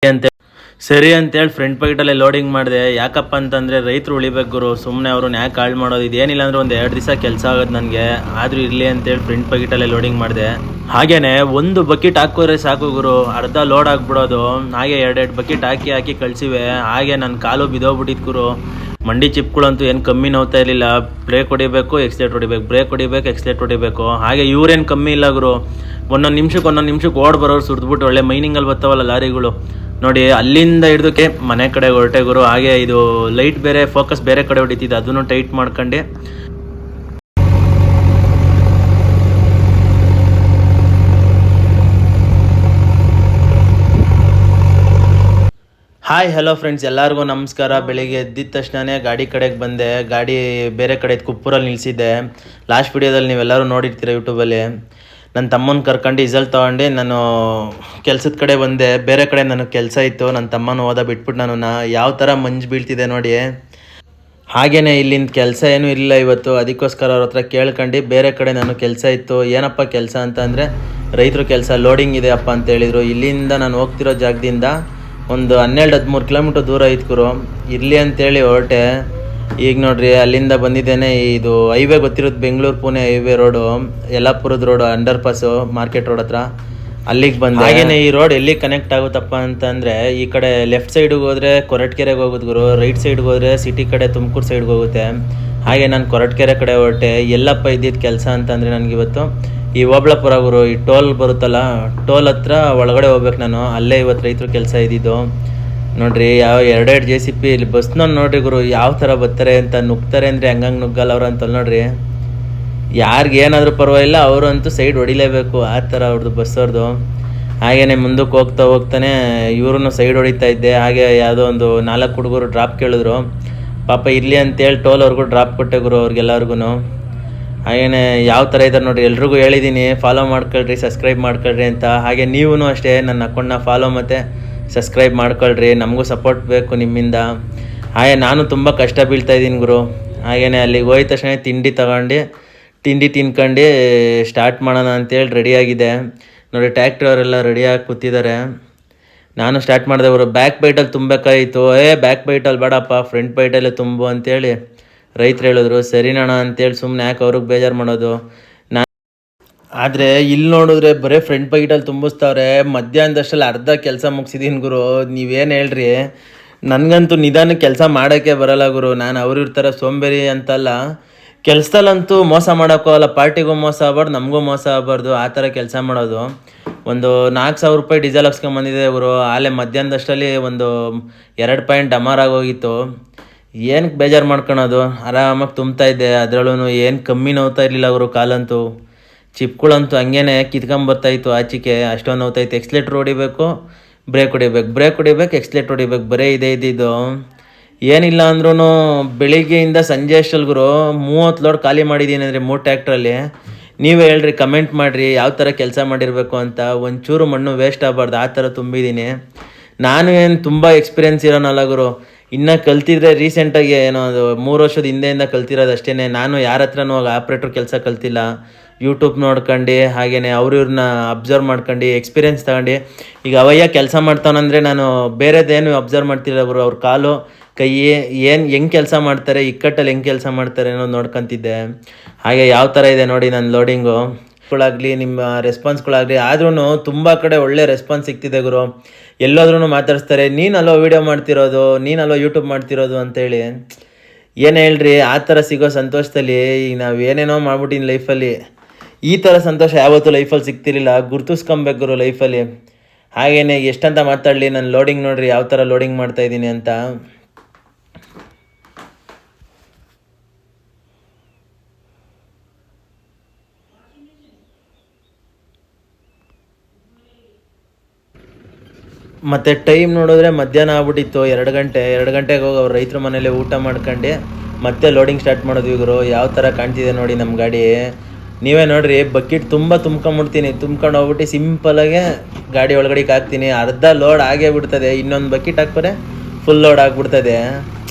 ಅಂತ ಸರಿ ಅಂತೇಳಿ ಫ್ರಂಟ್ ಪ್ಯಾಕೆಟಲ್ಲಿ ಲೋಡಿಂಗ್ ಮಾಡಿದೆ. ಯಾಕಪ್ಪ ಅಂತಂದರೆ ರೈತರು ಉಳಿಬೇಕು ಗುರು, ಸುಮ್ಮನೆ ಅವ್ರನ್ನ ಯಾಕೆ ಹಾಳು ಮಾಡೋದು. ಇದೇನಿಲ್ಲ ಅಂದರೆ ಒಂದು 2 ದಿವಸ ಕೆಲಸ ಆಗೋದು ನನಗೆ, ಆದರೂ ಇರಲಿ ಅಂತೇಳಿ ಫ್ರಂಟ್ ಪ್ಯಾಕೆಟಲ್ಲೇ ಲೋಡಿಂಗ್ ಮಾಡಿದೆ. ಹಾಗೇನೆ ಒಂದು ಬಕೆಟ್ ಹಾಕೋದ್ರೆ ಸಾಕು ಗುರು, ಅರ್ಧ ಲೋಡ್ ಆಗಿಬಿಡೋದು. ಹಾಗೆ 2 ಬಕೆಟ್ ಹಾಕಿ ಕಳಿಸಿವೆ. ಹಾಗೆ ನನ್ನ ಕಾಲು ಬಿದ್ದೋಗ್ಬಿಟ್ಟಿತ್ತು ಗುರು. ಮಂಡಿ ಚಿಪ್ಗಳಂತೂ ಏನು ಕಮ್ಮಿ ನೋವ್ತಾ ಇರಲಿಲ್ಲ. ಬ್ರೇಕ್ ಹೊಡಿಬೇಕು, ಎಕ್ಸ್ಲೇಟ್ ಹೊಡಿಬೇಕು, ಬ್ರೇಕ್ ಹೊಡಿಬೇಕು, ಎಕ್ಸ್ಲೇಟ್ ಹೊಡಿಬೇಕು. ಹಾಗೆ ಇವ್ರೇನು ಕಮ್ಮಿ ಇಲ್ಲ ಗುರು, ಒಂದೊಂದು ನಿಮಿಷಕ್ಕೆ ಓಡ್ ಬರೋರು ಸುರಿದ್ಬಿಟ್ಟು ಒಳ್ಳೆ ಮೈನಿಂಗಲ್ಲಿ ಬರ್ತಾವಲ್ಲ ಲಾರಿಗಳು ನೋಡಿ, ಅಲ್ಲಿಂದ ಹಿಡಿದಕ್ಕೆ ಮನೆ ಕಡೆ ಹೊರಟೆ ಗುರು. ಹಾಗೆ ಇದು ಲೈಟ್ ಬೇರೆ ಫೋಕಸ್ ಬೇರೆ ಕಡೆ ಹೊಡಿತಿದ್ದೆ, ಅದನ್ನು ಟೈಟ್ ಮಾಡ್ಕೊಂಡು. ಹಾಯ್ ಹಲೋ ಫ್ರೆಂಡ್ಸ್, ಎಲ್ಲರಿಗೂ ನಮಸ್ಕಾರ. ಬೆಳಿಗ್ಗೆ ಎದ್ದಿದ ತಕ್ಷಣವೇ ಗಾಡಿ ಕಡೆಗೆ ಬಂದೆ. ಗಾಡಿ ಬೇರೆ ಕಡೆ ಕುಪ್ಪೂರಲ್ಲಿ ನಿಲ್ಲಿಸಿದ್ದೆ. ಲಾಸ್ಟ್ ವಿಡಿಯೋದಲ್ಲಿ ನೀವೆಲ್ಲರೂ ನೋಡಿರ್ತೀರ ಯೂಟ್ಯೂಬಲ್ಲಿ. ನನ್ನ ತಮ್ಮನ ಕರ್ಕೊಂಡು ಇಸಲ್ ತೊಗೊಂಡು ನಾನು ಕೆಲಸದ ಕಡೆ ಬಂದೆ. ಬೇರೆ ಕಡೆ ನನಗೆ ಕೆಲಸ ಇತ್ತು, ನನ್ನ ತಮ್ಮನ ಹೋದ ಬಿಟ್ಬಿಟ್ಟು ನಾನು ಯಾವ ಥರ ಮಂಜು ಬೀಳ್ತಿದೆ ನೋಡಿ. ಹಾಗೆಯೇ ಇಲ್ಲಿಂದ ಕೆಲಸ ಏನೂ ಇಲ್ಲ ಇವತ್ತು, ಅದಕ್ಕೋಸ್ಕರ ಅವ್ರ ಹತ್ರ ಕೇಳ್ಕೊಂಡು ಬೇರೆ ಕಡೆ ನಾನು ಕೆಲಸ ಇತ್ತು. ಏನಪ್ಪ ಕೆಲಸ ಅಂತ ಅಂದರೆ ರೈತರು ಕೆಲಸ, ಲೋಡಿಂಗ್ ಇದೆ ಅಪ್ಪ ಅಂತೇಳಿದರು. ಇಲ್ಲಿಂದ ನಾನು ಹೋಗ್ತಿರೋ ಜಾಗದಿಂದ ಒಂದು 12-13 ಕಿಲೋಮೀಟ್ರ್ ದೂರ ಐತ್ಕುರು. ಇರಲಿ ಅಂತೇಳಿ ಹೊರಟೆ. ಈಗ ನೋಡ್ರಿ ಅಲ್ಲಿಂದ ಬಂದಿದ್ದೇನೆ. ಇದು ಹೈವೇ ಗೊತ್ತಿರೋದು, ಬೆಂಗಳೂರು ಪುಣೆ ಹೈವೇ ರೋಡು, ಯಲ್ಲಾಪುರದ road, under pass, market road ಹತ್ರ ಅಲ್ಲಿಗೆ ಬಂದೆ. ಹಾಗೆಯೇ ಈ ರೋಡ್ ಎಲ್ಲಿ ಕನೆಕ್ಟ್ ಆಗುತ್ತಪ್ಪ ಅಂತಂದರೆ, ಈ ಕಡೆ ಲೆಫ್ಟ್ ಸೈಡಿಗೆ ಹೋದರೆ ಕೊರಟಗೆರೆಗೆ ಹೋಗುತ್ತೆ ಗುರು, ರೈಟ್ ಸೈಡ್ಗೆ ಹೋದರೆ ಸಿಟಿ ಕಡೆ ತುಮಕೂರು ಸೈಡ್ಗೆ ಹೋಗುತ್ತೆ. ಹಾಗೆ ನಾನು ಕೊರಟಗೆರೆ ಕಡೆ ಹೊರಟೆ. ಎಲ್ಲಪ್ಪ ಇದ್ದಿದ್ದು ಕೆಲಸ ಅಂತಂದರೆ ನನಗಿವತ್ತು ಈ ಓಬಳಾಪುರ ಗುರು, ಈ ಟೋಲ್ ಬರುತ್ತಲ್ಲ, ಟೋಲ್ ಹತ್ರ ಒಳಗಡೆ ಹೋಗ್ಬೇಕು ನಾನು. ಅಲ್ಲೇ ಇವತ್ತು ರೈತರು ಕೆಲಸ ಇದ್ದಿದ್ದು ನೋಡ್ರಿ. ಯಾವ 2 JCB ಇಲ್ಲಿ ಬಸ್ನವ್ರು ನೋಡ್ರಿ ಗುರು, ಯಾವ ಥರ ಬರ್ತಾರೆ ಅಂತ. ನುಗ್ತಾರೆ ಅಂದರೆ ಹಂಗಂಗೆ ನುಗ್ಗಲ್ಲ ಅವರು ಅಂತ ನೋಡ್ರಿ. ಯಾರಿಗೆ ಏನಾದರೂ ಪರವಾಗಿಲ್ಲ, ಅವರು ಅಂತೂ ಸೈಡ್ ಹೊಡಿಲೇಬೇಕು, ಆ ಥರ ಅವ್ರದ್ದು ಬಸ್ಸವ್ರದ್ದು. ಹಾಗೆಯೇ ಮುಂದಕ್ಕೆ ಹೋಗ್ತಾನೆ ಇವ್ರೂ ಸೈಡ್ ಹೊಡಿತಾ ಇದ್ದೆ. ಹಾಗೆ ಯಾವುದೋ ಒಂದು 4 ಹುಡುಗರು ಡ್ರಾಪ್ ಕೇಳಿದ್ರು. ಪಾಪ ಇರಲಿ ಅಂತೇಳಿ ಟೋಲ್ ಅವ್ರಿಗೂ ಡ್ರಾಪ್ ಕೊಟ್ಟೆ ಗುರು, ಅವ್ರಿಗೆಲ್ಲರಿಗೂ. ಹಾಗೆಯೇ ಯಾವ ಥರ ಇದ್ದಾರೆ ನೋಡಿರಿ, ಎಲ್ರಿಗೂ ಹೇಳಿದ್ದೀನಿ ಫಾಲೋ ಮಾಡ್ಕೊಳ್ರಿ, ಸಬ್ಸ್ಕ್ರೈಬ್ ಮಾಡ್ಕೊಳ್ರಿ ಅಂತ. ಹಾಗೆ ನೀವೂ ಅಷ್ಟೇ ನನ್ನ ಅಕೌಂಟ್ನ ಫಾಲೋ ಮತ್ತು ಸಬ್ಸ್ಕ್ರೈಬ್ ಮಾಡ್ಕೊಳ್ರಿ, ನಮಗೂ ಸಪೋರ್ಟ್ ಬೇಕು ನಿಮ್ಮಿಂದ. ಹಾಗೆ ನಾನು ತುಂಬ ಕಷ್ಟ ಬೀಳ್ತಾಯಿದ್ದೀನಿ ಗುರು. ಹಾಗೆಯೇ ಅಲ್ಲಿಗೆ ಹೋಯ್ದ ತಕ್ಷಣ ತಿಂಡಿ ತಿನ್ಕೊಂಡು ಸ್ಟಾರ್ಟ್ ಮಾಡೋಣ ಅಂತೇಳಿ ರೆಡಿಯಾಗಿದೆ ನೋಡಿ. ಟ್ಯಾಕ್ಟ್ರವರೆಲ್ಲ ರೆಡಿಯಾಗಿ ಕೂತಿದ್ದಾರೆ. ನಾನು ಸ್ಟಾರ್ಟ್ ಮಾಡಿದೆ ಗುರು. ಬ್ಯಾಕ್ ಬೈಟಲ್ಲಿ ತುಂಬಬೇಕಾಯಿತು. ಬ್ಯಾಕ್ ಬೈಟಲ್ಲಿ ಬೇಡಪ್ಪ, ಫ್ರಂಟ್ ಬೈಟಲ್ಲೇ ತುಂಬು ಅಂತೇಳಿ ರೈತರು ಹೇಳಿದ್ರು. ಸರಿನಣ್ಣ ಅಂತೇಳಿ ಸುಮ್ಮನೆ ಯಾಕೆ ಅವ್ರಿಗೆ ಬೇಜಾರು ಮಾಡೋದು. ಆದರೆ ಇಲ್ಲಿ ನೋಡಿದ್ರೆ ಬರೀ ಫ್ರಂಟ್ ಬೈಟಲ್ಲಿ ತುಂಬಿಸ್ತಾವ್ರೆ. ಮಧ್ಯಾಹ್ನದಷ್ಟಲ್ಲಿ ಅರ್ಧ ಕೆಲಸ ಮುಗಿಸಿದ್ದೀನಿ ಗುರು. ನೀವೇನು ಹೇಳ್ರಿ, ನನಗಂತೂ ನಿಧಾನಕ್ಕೆ ಕೆಲಸ ಮಾಡೋಕ್ಕೆ ಬರೋಲ್ಲ ಗುರು. ನಾನು ಅವ್ರಿರ್ತಾರೆ ಸೋಂಬೇರಿ ಅಂತಲ್ಲ, ಕೆಲಸದಲ್ಲಂತೂ ಮೋಸ ಮಾಡೋಕ್ಕೋಗಲ್ಲ. ಪಾರ್ಟಿಗೂ ಮೋಸ ಆಗ್ಬಾರ್ದು, ನಮಗೂ ಮೋಸ ಆಗ್ಬಾರ್ದು, ಆ ಥರ ಕೆಲಸ ಮಾಡೋದು. ಒಂದು 4,000 ರೂಪಾಯಿ ಡೀಸೆಲ್ ಹಾಕ್ಸ್ಕೊಂಬಂದಿದೆ ಗುರು. ಆಲೇ ಮಧ್ಯಾಹ್ನದಷ್ಟಲ್ಲಿ ಒಂದು 2 ಪಾಯಿಂಟ್ ಡಮಾರ್ ಆಗೋಗಿತ್ತು. ಏನಕ್ಕೆ ಬೇಜಾರು ಮಾಡ್ಕೊಳೋದು, ಆರಾಮಾಗಿ ತುಂಬ್ತಾ ಇದ್ದೆ. ಅದರಲ್ಲೂ ಏನು ಕಮ್ಮಿ ನೋವ್ತಾ ಇರಲಿಲ್ಲ ಅವರು. ಕಾಲಂತೂ ಚಿಪ್ಗಳಂತೂ ಹಂಗೇ ಕಿತ್ಕೊಂಬರ್ತಾಯಿತ್ತು ಆಚಿಕೆ, ಅಷ್ಟೊಂದು ನೋವ್ತಾಯಿತ್ತು. ಎಕ್ಸ್ಲೇಟ್ರ್ ಹೊಡಿಬೇಕು, ಬ್ರೇಕ್ ಹೊಡಿಬೇಕು, ಎಕ್ಸ್ಲೇಟ್ರ್ ಹೊಡಿಬೇಕು, ಬರೀ ಇದ್ದಿದ್ದು. ಏನಿಲ್ಲ ಅಂದ್ರೂ ಬೆಳಿಗ್ಗೆಯಿಂದ ಸಂಜೆ ಅಷ್ಟಲ್ಲಿ ಗುರು 30 ಲೋಡ್ ಖಾಲಿ ಮಾಡಿದ್ದೀನಿ ಅಂದರೆ 3 ಟ್ಯಾಕ್ಟ್ರಲ್ಲಿ. ನೀವೇ ಹೇಳ್ರಿ, ಕಮೆಂಟ್ ಮಾಡಿರಿ ಯಾವ ಥರ ಕೆಲಸ ಮಾಡಿರಬೇಕು ಅಂತ. ಒಂಚೂರು ಮಣ್ಣು ವೇಸ್ಟ್ ಆಗಬಾರ್ದು, ಆ ಥರ ತುಂಬಿದ್ದೀನಿ. ನಾನು ಏನು ತುಂಬ ಎಕ್ಸ್ಪೀರಿಯೆನ್ಸ್ ಇರೋನಲ್ಲ ಗುರು, ಇನ್ನೂ ಕಲ್ತಿದ್ರೆ ರೀಸೆಂಟಾಗಿ ಏನೋ ಅದು 3 ವರ್ಷದ ಹಿಂದೆಯಿಂದ ಕಲ್ತಿರೋದು ಅಷ್ಟೇ. ನಾನು ಯಾರ ಹತ್ರನೂ ಆಪ್ರೇಟ್ರ್ ಕೆಲಸ ಕಲ್ತಿಲ್ಲ. ಯೂಟ್ಯೂಬ್ ನೋಡ್ಕೊಂಡು ಹಾಗೆಯೇ ಇವ್ರನ್ನ ಅಬ್ಸರ್ವ್ ಮಾಡ್ಕೊಂಡು ಎಕ್ಸ್ಪೀರಿಯೆನ್ಸ್ ತಗೊಂಡು ಈಗ ಅವಯ್ಯ ಕೆಲಸ ಮಾಡ್ತಾನಂದರೆ ನಾನು ಬೇರೆದೇನು ಅಬ್ಸರ್ವ್ ಮಾಡ್ತಿಲ್ಲ ಗುರು. ಅವ್ರ ಕಾಲು ಕೈ ಹೆಂಗೆ ಕೆಲಸ ಮಾಡ್ತಾರೆ, ಇಕ್ಕಟ್ಟಲ್ಲಿ ಹೆಂಗೆ ಕೆಲಸ ಮಾಡ್ತಾರೆ ಅನ್ನೋದು ನೋಡ್ಕೊತಿದ್ದೆ. ಹಾಗೆ ಯಾವ ಥರ ಇದೆ ನೋಡಿ ನನ್ನ ಲೋಡಿಂಗುಗಳಾಗಲಿ, ನಿಮ್ಮ ರೆಸ್ಪಾನ್ಸ್ಗಳಾಗಲಿ. ಆದ್ರೂ ತುಂಬ ಕಡೆ ಒಳ್ಳೆ ರೆಸ್ಪಾನ್ಸ್ ಸಿಗ್ತಿದೆ ಗುರು. ಎಲ್ಲೋದ್ರೂ ಮಾತಾಡಿಸ್ತಾರೆ, ನೀನಲ್ಲೋ ವೀಡಿಯೋ ಮಾಡ್ತಿರೋದು, ನೀನಲ್ಲೋ ಯೂಟ್ಯೂಬ್ ಮಾಡ್ತಿರೋದು ಅಂತೇಳಿ. ಏನು ಹೇಳ್ರಿ, ಆ ಥರ ಸಿಗೋ ಸಂತೋಷದಲ್ಲಿ ಈಗ ನಾವು ಏನೇನೋ ಮಾಡ್ಬಿಟ್ಟಿನಿ ಲೈಫಲ್ಲಿ. ಈ ಥರ ಸಂತೋಷ ಯಾವತ್ತೂ ಲೈಫಲ್ಲಿ ಸಿಗ್ತಿರಲಿಲ್ಲ. ಗುರ್ತಿಸ್ಕೊಬೇಕು ಗುರು ಲೈಫಲ್ಲಿ. ಹಾಗೆಯೇ ಎಷ್ಟಂತ ಮಾತಾಡಲಿ, ನನ್ನ ಲೋಡಿಂಗ್ ನೋಡಿರಿ ಯಾವ ಥರ ಲೋಡಿಂಗ್ ಮಾಡ್ತಾಯಿದ್ದೀನಿ ಅಂತ. ಮತ್ತು ಟೈಮ್ ನೋಡಿದ್ರೆ ಮಧ್ಯಾಹ್ನ ಆಗ್ಬಿಟ್ಟಿತ್ತು. 2 ಗಂಟೆಗೆ ಹೋಗಿ ಅವ್ರು ರೈತರ ಮನೇಲಿ ಊಟ ಮಾಡ್ಕೊಂಡು ಮತ್ತೆ ಲೋಡಿಂಗ್ ಸ್ಟಾರ್ಟ್ ಮಾಡೋದು ಗುರು. ಯಾವ ಥರ ಕಾಣ್ತಿದೆ ನೋಡಿ ನಮ್ಮ ಗಾಡಿ. ನೀವೇ ನೋಡಿರಿ, ಬಕೆಟ್ ತುಂಬ್ಕೊಂಡು ಹೋಗ್ಬಿಟ್ಟು ಸಿಂಪಲಾಗೆ ಗಾಡಿ ಒಳಗಡೆ ಹಾಕ್ತೀನಿ. ಅರ್ಧ ಲೋಡ್ ಆಗೇ ಬಿಡ್ತದೆ. ಇನ್ನೊಂದು ಬಕೆಟ್ ಹಾಕ್ಬಾರೆ ಫುಲ್ ಲೋಡ್ ಆಗಿಬಿಡ್ತದೆ.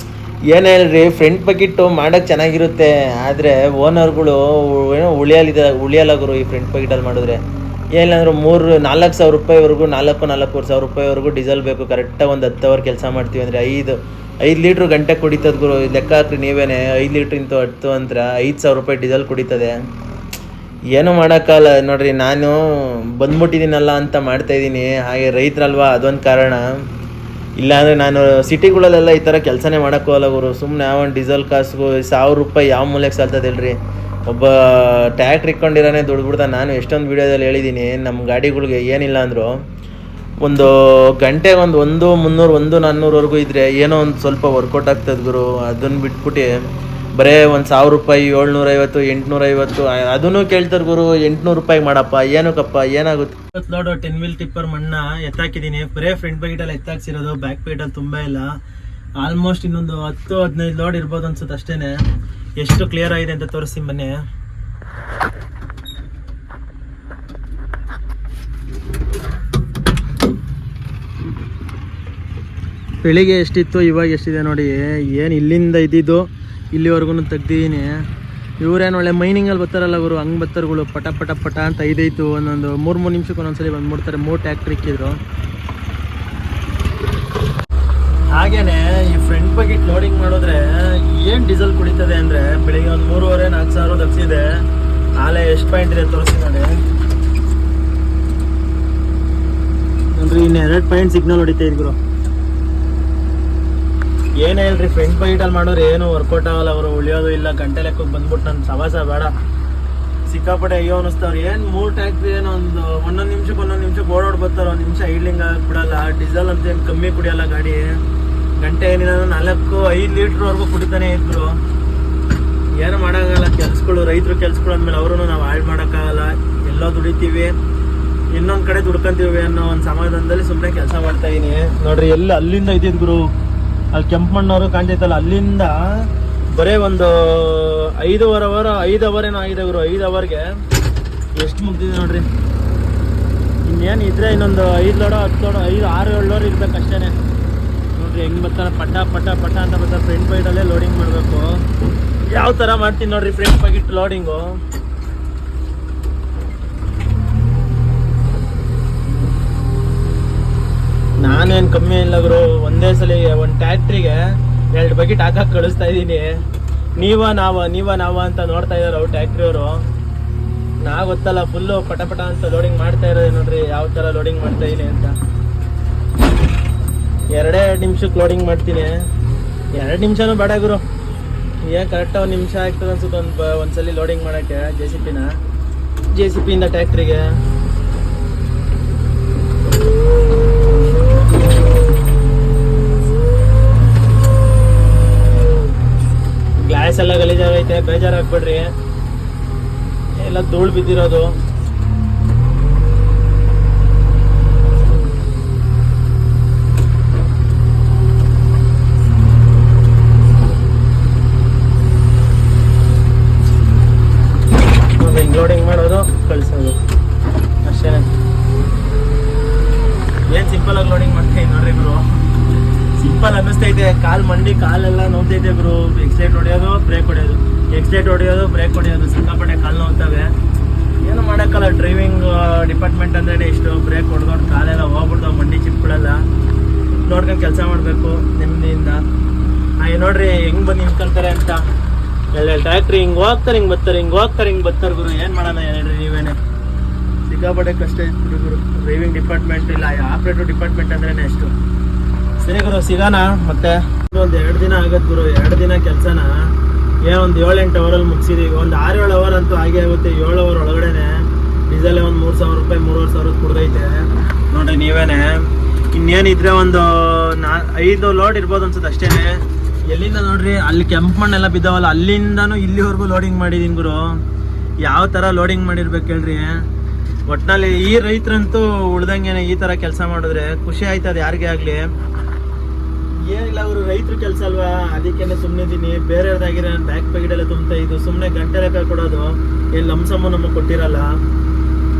ಏನು ಹೇಳ್ರಿ, ಫ್ರಂಟ್ ಬಕೆಟ್ಟು ಮಾಡೋಕ್ಕೆ ಚೆನ್ನಾಗಿರುತ್ತೆ, ಆದರೆ ಓನರ್ಗಳು ಏನೋ ಉಳಿಯಲ್ಲ ಗುರು ಈ ಫ್ರಂಟ್ ಬಕೆಟಲ್ಲಿ ಮಾಡಿದ್ರೆ. ಏನಿಲ್ಲಾಂದ್ರೆ 4,000 ರೂಪಾಯಿವರೆಗೂ 4,000 ರೂಪಾಯಿವರೆಗೂ ಡೀಸೆಲ್ ಬೇಕು. ಕರೆಕ್ಟಾಗಿ ಒಂದು 10 ಅವರ್ ಕೆಲಸ ಮಾಡ್ತೀವಿ ಅಂದರೆ 5 ಲೀಟ್ರ್ ಗಂಟೆ ಕುಡಿತದ ಗುರು. ಲೆಕ್ಕ ಹಾಕ್ರಿ ನೀವೇನೆ, 5 ಲೀಟ್ರ್ ಇಂಟು 10 ಅಂದ್ರೆ 5,000 ರೂಪಾಯಿ ಡೀಸೆಲ್ ಕುಡಿತದೆ. ಏನೂ ಮಾಡೋಕ್ಕಲ್ಲ ನೋಡ್ರಿ. ನಾನು ಬಂದ್ಬಿಟ್ಟಿದ್ದೀನಲ್ಲ ಅಂತ ಮಾಡ್ತಾಯಿದ್ದೀನಿ. ಹಾಗೆ ರೈತರಲ್ವಾ, ಅದೊಂದು ಕಾರಣ. ಇಲ್ಲಾಂದರೆ ನಾನು ಸಿಟಿಗಳಲ್ಲೆಲ್ಲ ಈ ಥರ ಕೆಲಸನೇ ಮಾಡೋಕ್ಕೋಗಲ್ಲ ಗುರು. ಸುಮ್ಮನೆ ಒಂದು ಡೀಸೆಲ್ ಕಾಸಿಗೂ 1,000 ರೂಪಾಯಿ ಯಾವ ಮೂಲೆಗೆ ಸಾಲ್ತದೆ ಹೇಳ್ರಿ. ಒಬ್ಬ ಟ್ಯಾಕ್ಟ್ರ್ ಇಟ್ಕೊಂಡಿರೋನೇ ದುಡ್ಡು ಬಿಡ್ದ. ನಾನು ಎಷ್ಟೊಂದು ವೀಡಿಯೋದಲ್ಲಿ ಹೇಳಿದ್ದೀನಿ, ನಮ್ಮ ಗಾಡಿಗಳಿಗೆ ಏನಿಲ್ಲ ಅಂದರು ಒಂದು ಗಂಟೆಗೆ ಒಂದು 300 400ವರೆಗೂ ಇದ್ದರೆ ಏನೋ ಒಂದು ಸ್ವಲ್ಪ ವರ್ಕೌಟ್ ಆಗ್ತದೆ ಗುರು. ಅದನ್ನು ಬಿಟ್ಬಿಟ್ಟು ಬರೇ ಒಂದು 1,000 ರೂಪಾಯಿ 750 850 ಅದನ್ನು ಕೇಳ್ತಾರೆ ಗುರು. 800 ರೂಪಾಯಿ ಮಾಡಪ್ಪ, ಏನಕ್ಕಪ್ಪ, ಏನಾಗುತ್ತೆ? ಲೋಡು 10 ವೀಲ್ ಟಿಪ್ಪರ್ ಮಣ್ಣ ಎತ್ತಾಕಿದ್ದೀನಿ. ಬರೇ ಫ್ರಂಟ್ ಬೈಟಲ್ಲಿ ಎತ್ತಾಕ್ಸಿರೋದು, ಬ್ಯಾಕ್ ಬೈಟಲ್ಲಿ ತುಂಬ ಇಲ್ಲ. ಆಲ್ಮೋಸ್ಟ್ ಇನ್ನೊಂದು 10-15 ಲೋಡ್ ಇರ್ಬೋದು ಅನ್ಸುತ್ತೆ ಅಷ್ಟೇ. ಎಷ್ಟು ಕ್ಲಿಯರ್ ಆಗಿದೆ ಅಂತ ತೋರಿಸ್ತೀನಿ ಬನ್ನಿ. ಬೆಳಿಗ್ಗೆ ಎಷ್ಟಿತ್ತು, ಇವಾಗ ಎಷ್ಟಿದೆ ನೋಡಿ. ಏನು ಇಲ್ಲಿಂದ ಇದ್ದಿದ್ದು ಇಲ್ಲಿವರೆಗೂ ತೆಗ್ದಿದ್ದೀನಿ. ಇವರೇನು ಒಳ್ಳೆ ಮೈನಿಂಗಲ್ಲಿ ಬರ್ತಾರಲ್ಲ ಗುರು, ಹಂಗೆ ಬರ್ತಾರಗಳು. ಪಟ ಪಟ ಪಟ ಅಂತ ಐದೈತು ಒಂದೊಂದು 3 ನಿಮಿಷಕ್ಕೆ ಒಂದೊಂದ್ಸಲಿ ಬಂದ್ಬಿಡ್ತಾರೆ. 3 ಟ್ಯಾಕ್ಟ್ರ್ ಇಕ್ಕಿದ್ರು. ಹಾಗೇನೆ ಈ ಫ್ರಂಟ್ ಬಕೆಟ್ ಲೋಡಿಂಗ್ ಮಾಡಿದ್ರೆ ಏನು ಡೀಸೆಲ್ ಕುಡಿತದೆ ಅಂದರೆ, ಬೆಳಿಗ್ಗೆ ಒಂದು 3,500-4,000 ದಪ್ಸಿದೆ. ಆಲೆ ಎಷ್ಟು ಪಾಯಿಂಟ್ ಇದೆ ತೋರಿಸಿ ನೋಡಿ. ನೋಡ್ರಿ, ಇನ್ನು 2 ಪಾಯಿಂಟ್ ಸಿಗ್ನಲ್ ಹೊಡಿತಾ ಇದ್ರು. ಏನೇ ಹೇಳ್ರಿ, ಫ್ರಂಟ್ ಬೈಟಲ್ಲಿ ಮಾಡೋರು ಏನು ವರ್ಕೌಟ್ ಆಗಲ್ಲ. ಅವರು ಉಳಿಯೋದು ಇಲ್ಲ. ಗಂಟೆ ಲೆಕ್ಕಕ್ಕೆ ಬಂದ್ಬಿಟ್ಟು ನನ್ನ ಸವಾಸ ಬೇಡ. ಸಿಕ್ಕಾಪಟ್ಟೆ ಅಯ್ಯೋ ಅನ್ನಿಸ್ತವ್ರು. ಏನು 3 ಟ್ಯಾಕ್ಟ್ರಿ ಏನೋ ಒಂದೊಂದು ನಿಮಿಷಕ್ಕೆ ಓಡೋಡ್ ಬರ್ತಾರೆ. 1 ನಿಮಿಷ ಐಡ್ಲಿಂಗ್ ಆಗಿ ಬಿಡಲ್ಲ. ಡೀಸೆಲ್ ಅಂತ ಏನು ಕಮ್ಮಿ ಕುಡಿಯಲ್ಲ ಗಾಡಿ. ಗಂಟೆ ಏನಿಲ್ಲ 4-5 ಲೀಟ್ರ್ವರೆಗೂ ಕುಡಿತಾನೆ ಇದ್ರು. ಏನು ಮಾಡೋಕ್ಕಾಗಲ್ಲ. ರೈತರು ಕೆಲ್ಸಗಳು ಅಂದಮೇಲೆ ಅವರು ನಾವು ಹಾಳು ಮಾಡೋಕ್ಕಾಗಲ್ಲ. ಎಲ್ಲೋ ದುಡಿತೀವಿ, ಇನ್ನೊಂದು ಕಡೆ ದುಡ್ಕೊಂತೀವಿ ಅನ್ನೋ ಒಂದು ಸಮಾಧಾನದಲ್ಲಿ ಸುಮ್ಮನೆ ಕೆಲಸ ಮಾಡ್ತಾ ಇದೀನಿ. ನೋಡ್ರಿ, ಎಲ್ಲಿ ಅಲ್ಲಿಂದ ಇದ್ದಿದ್ದು ಗುರು, ಅಲ್ಲಿ ಕೆಂಪು ಮಣ್ಣವರು ಕಾಣ್ತೈತಲ್ಲ, ಅಲ್ಲಿಂದ ಬರೇ ಒಂದು 5 ಅವರ್ ಏನೋ ಆಗಿದೆ ಗುರು. 5 ಅವರ್ಗೆ ಎಷ್ಟು ಮುಗ್ದಿದೆ ನೋಡ್ರಿ. ಇನ್ನೇನು ಇದ್ರೆ ಇನ್ನೊಂದು 5 ಲೋಡ 10 ಲೋಡ 6-7 ಲೋಡ್ ಇರ್ಬೇಕು ಅಷ್ಟೇ. ನೋಡ್ರಿ ಹೆಂಗೆ ಬರ್ತಾರೆ, ಪಟ ಪಟ ಪಟ ಅಂತ ಬರ್ತಾರೆ. ಫ್ರಂಟ್ ಬೈಟಲ್ಲೇ ಲೋಡಿಂಗ್ ಮಾಡಬೇಕು. ಯಾವ ಥರ ಮಾಡ್ತೀನಿ ನೋಡ್ರಿ ಫ್ರಂಟ್ ಬಕೆಟ್ ಲೋಡಿಂಗು. ನಾನೇನು ಕಮ್ಮಿ ಇಲ್ಲ ಗುರು. ಒಂದೇ ಸಲ ಒಂದು ಟ್ಯಾಕ್ಟ್ರಿಗೆ 2 ಬಕೆಟ್ ಹಾಕಕ್ಕೆ ಕಳಿಸ್ತಾ ಇದ್ದೀನಿ. ನೀವ ನಾವ ಅಂತ ನೋಡ್ತಾ ಇದ್ದಾರೆ ಅವ್ರು ಟ್ಯಾಕ್ಟ್ರಿಯವರು. ನಾ ಗೊತ್ತಲ್ಲ, ಫುಲ್ಲು ಪಟ ಪಟ ಅಂತ ಲೋಡಿಂಗ್ ಮಾಡ್ತಾ ಇರೋದು. ನೋಡ್ರಿ ಯಾವ ಥರ ಲೋಡಿಂಗ್ ಮಾಡ್ತಾ ಇದೀನಿ ಅಂತ. 2 ನಿಮಿಷಕ್ಕೆ ಲೋಡಿಂಗ್ ಮಾಡ್ತೀನಿ. 2 ನಿಮಿಷನೂ ಬೇಡ ಗುರು. ಏನ್ ಕರೆಕ್ಟಾಗಿ 1 ನಿಮಿಷ ಆಗ್ತದೆ ಅನ್ಸುತ್ತೆ ಒಂದ್ಸಲಿ ಲೋಡಿಂಗ್ ಮಾಡೋಕ್ಕೆ. ಜೆ ಸಿ ಪಿಯಿಂದ ಟ್ಯಾಕ್ಟ್ರಿಗೆ. ಗ್ಲಾಸ್ ಎಲ್ಲ ಗಲೀಜಾಗೈತೆ, ಬೇಜಾರಾಗ್ಬಿಡ್ರಿ. ಎಲ್ಲ ಧೂಳು ಬಿದ್ದಿರೋದು. ಹಿಂಗೆ ಲೋಡಿಂಗ್ ಮಾಡೋದು, ಕಳಿಸೋದು ಅಷ್ಟೇ. ಏನು ಸಿಂಪಲ್ ಆಗಿ ಲೋಡಿಂಗ್ ಮಾಡ್ತೀನಿ ನೋಡ್ರಿ ಗುರು. ಸಿಂಪಲ್ ಅನ್ನಿಸ್ತೈತೆ. ಕಾಲೆಲ್ಲ ನೋವ್ತೈತೆ ಗುರು. ಎಕ್ಸ್ಲೇಟ್ ಹೊಡೆಯೋದು, ಬ್ರೇಕ್ ಹೊಡೆಯೋದು ಸಿಕ್ಕಾಪಟ್ಟೆ ಕಾಲು ನೋವ್ತವೆ. ಏನು ಮಾಡೋಕ್ಕಲ್ಲ. ಡ್ರೈವಿಂಗ್ ಡಿಪಾರ್ಟ್ಮೆಂಟ್ ಅಂದ್ರೆ ಇಷ್ಟು. ಬ್ರೇಕ್ ಹೊಡೆದೊಂಡು ಕಾಲೆಲ್ಲ ಹೋಗ್ಬಿಡ್ತಾವೆ, ಮಂಡಿ ಚಿಪ್ಗಳೆಲ್ಲ. ನೋಡ್ಕೊಂಡು ಕೆಲಸ ಮಾಡಬೇಕು ನೆಮ್ಮದಿಯಿಂದ. ಹಾಗೆ ನೋಡ್ರಿ ಹೆಂಗೆ ಬಂದು ನಿಂತ್ಕೊಂತಾರೆ ಅಂತ. ಎಲ್ಲ ಟ್ಯಾಕ್ಟ್ರಿ ಹಿಂಗೆ ಹೋಗ್ತಾರೆ, ಹಿಂಗೆ ಬರ್ತಾರೆ ಗುರು. ಏನು ಮಾಡೋಣ ಹೇಳ್ರಿ ನೀವೇನೆ. ಸಿಕ್ಕಾಪಟ್ಟೆ ಕಷ್ಟ ಇತ್ತು ಗುರು. ಡ್ರೈವಿಂಗ್ ಡಿಪಾರ್ಟ್ಮೆಂಟ್ ಇಲ್ಲ, ಆಪ್ರೇಟರ್ ಡಿಪಾರ್ಟ್ಮೆಂಟ್ ಅಂದ್ರೇನೆ ಅಷ್ಟು. ಸರಿ ಗುರು, ಸಿಗೋಣ ಮತ್ತೆ. ಒಂದು 2 ದಿನ ಆಗತ್ತೆ ಗುರು. 2 ದಿನ ಕೆಲಸನ ಒಂದು 7-8 ಅವರಲ್ಲಿ ಮುಗಿಸಿದೀವಿ. ಒಂದು 6-7 ಅವರ್ ಅಂತೂ ಹಾಗೆ ಆಗುತ್ತೆ. 7 ಅವರ್ ಒಳಗಡೆನೆ ಡೀಸೆಲ್ ಒಂದು 3,000 ರೂಪಾಯಿ 3,500 ಕುಡ್ದೈತೆ ನೋಡ್ರಿ ನೀವೇನೆ. ಇನ್ನೇನಿದ್ರೆ ಒಂದು 5 ಲೋಡ್ ಇರ್ಬೋದು ಅನ್ಸುತ್ತೆ ಅಷ್ಟೇ. ಎಲ್ಲಿಂದ ನೋಡ್ರಿ, ಅಲ್ಲಿ ಕೆಂಪು ಮಣ್ಣೆಲ್ಲ ಬಿದ್ದಾವಲ್ಲ, ಅಲ್ಲಿಂದನೂ ಇಲ್ಲಿವರೆಗೂ ಲೋಡಿಂಗ್ ಮಾಡಿದೀನಿ ಗುರು. ಯಾವ ಥರ ಲೋಡಿಂಗ್ ಮಾಡಿರ್ಬೇಕು ಹೇಳ್ರಿ. ಒಟ್ಟಿನಲ್ಲಿ ಈ ರೈತರಂತೂ ಉಳ್ದಂಗೆನೆ ಈ ಥರ ಕೆಲಸ ಮಾಡಿದ್ರೆ ಖುಷಿ ಆಯ್ತದೆ ಯಾರಿಗೇ ಆಗಲಿ. ಏನಿಲ್ಲ ಅವರು ರೈತರು ಕೆಲಸ ಅಲ್ವಾ, ಅದಕ್ಕೇನೆ ಸುಮ್ಮನಿದ್ದೀನಿ. ಬೇರೆಯವ್ರದ್ದಾಗಿರೋ ನಾನು ಬ್ಯಾಕ್ ಪ್ಯಾಕೆಟೆಲ್ಲ ತುಂಬ್ತಾ ಇದ್ದು ಸುಮ್ಮನೆ ಗಂಟೆ ಲೆಕ್ಕ ಕೊಡೋದು. ಏನು ಲಂಸಮ್ಮು ನಮಗೆ ಕೊಟ್ಟಿರಲ್ಲ.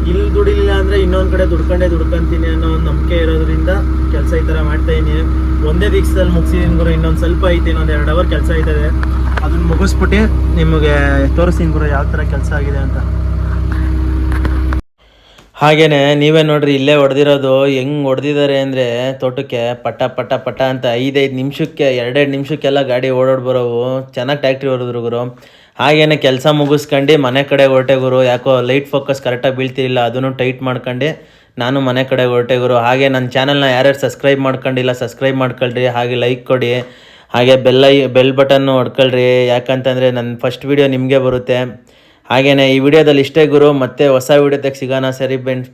ಇಲ್ಲಿ ದುಡಿಲಿಲ್ಲ ಅಂದರೆ ಇನ್ನೊಂದು ಕಡೆ ದುಡ್ಕೊಂತೀನಿ ಅನ್ನೋ ಒಂದು ನಂಬಿಕೆ ಇರೋದ್ರಿಂದ ಕೆಲಸ ಈ ಥರ ಮಾಡ್ತಾಯಿದ್ದೀನಿ. ಒಂದೇ ದಿವಸದಲ್ಲಿ ಮುಗಿಸಿದ್ದೀನಿ ಗುರು. ಇನ್ನೊಂದು ಸ್ವಲ್ಪ ಐತೆ, ಇನ್ನೊಂದು 2 ಅವರ್ ಕೆಲಸ ಆಯ್ತದೆ. ಅದನ್ನು ಮುಗಿಸ್ಬಿಟ್ಟು ನಿಮಗೆ ತೋರಿಸ್ತೀನಿ ಗುರು ಯಾವ ಥರ ಕೆಲಸ ಆಗಿದೆ ಅಂತ. ಹಾಗೇನೆ ನೀವೇ ನೋಡ್ರಿ ಇಲ್ಲೇ ಹೊಡೆದಿರೋದು ಹೆಂಗ್ ಹೊಡೆದಿದ್ದಾರೆ ಅಂದರೆ ತೋಟಕ್ಕೆ ಪಟ ಪಟ ಪಟ ಅಂತ 5-5 ನಿಮಿಷಕ್ಕೆ 2-2 ನಿಮಿಷಕ್ಕೆಲ್ಲ ಗಾಡಿ ಓಡಾಡಿ ಬರೋವು. ಚೆನ್ನಾಗಿ ಟ್ಯಾಕ್ಟ್ರಿ ಹೊಡೆದ್ರು ಗುರು. ಹಾಗೇನೆ ಕೆಲಸ ಮುಗಿಸ್ಕೊಂಡು ಮನೆ ಕಡೆ ಹೊರಟೆ ಗುರು. ಯಾಕೋ ಲೈಟ್ ಫೋಕಸ್ ಕರೆಕ್ಟಾಗಿ ಬೀಳ್ತಿರಲಿಲ್ಲ, ಅದನ್ನು ಟೈಟ್ ಮಾಡ್ಕೊಂಡು ನಾನು ಮನೆ ಕಡೆ ಹೊರಟೆ ಗುರು. ಹಾಗೆ ನನ್ನ ಚಾನಲ್ನ ಯಾರ್ಯಾರು ಸಬ್ಸ್ಕ್ರೈಬ್ ಮಾಡ್ಕೊಂಡಿಲ್ಲ ಸಬ್ಸ್ಕ್ರೈಬ್ ಮಾಡ್ಕೊಳ್ರಿ, ಹಾಗೆ ಲೈಕ್ ಕೊಡಿ, ಹಾಗೆ ಬೆಲ್ ಬಟನ್ನು ಹೊಡ್ಕೊಳ್ರಿ. ಯಾಕಂತಂದರೆ ನನ್ನ ಫಸ್ಟ್ ವೀಡಿಯೋ ನಿಮಗೆ ಬರುತ್ತೆ. ಹಾಗೆಯೇ ಈ ವಿಡಿಯೋದಲ್ಲಿ ಇಷ್ಟೇ ಗುರು. ಮತ್ತೆ ಹೊಸ ವೀಡಿಯೋದಾಗ ಸಿಗೋಣ. ಸರಿ ಫ್ರೆಂಡ್ಸ್.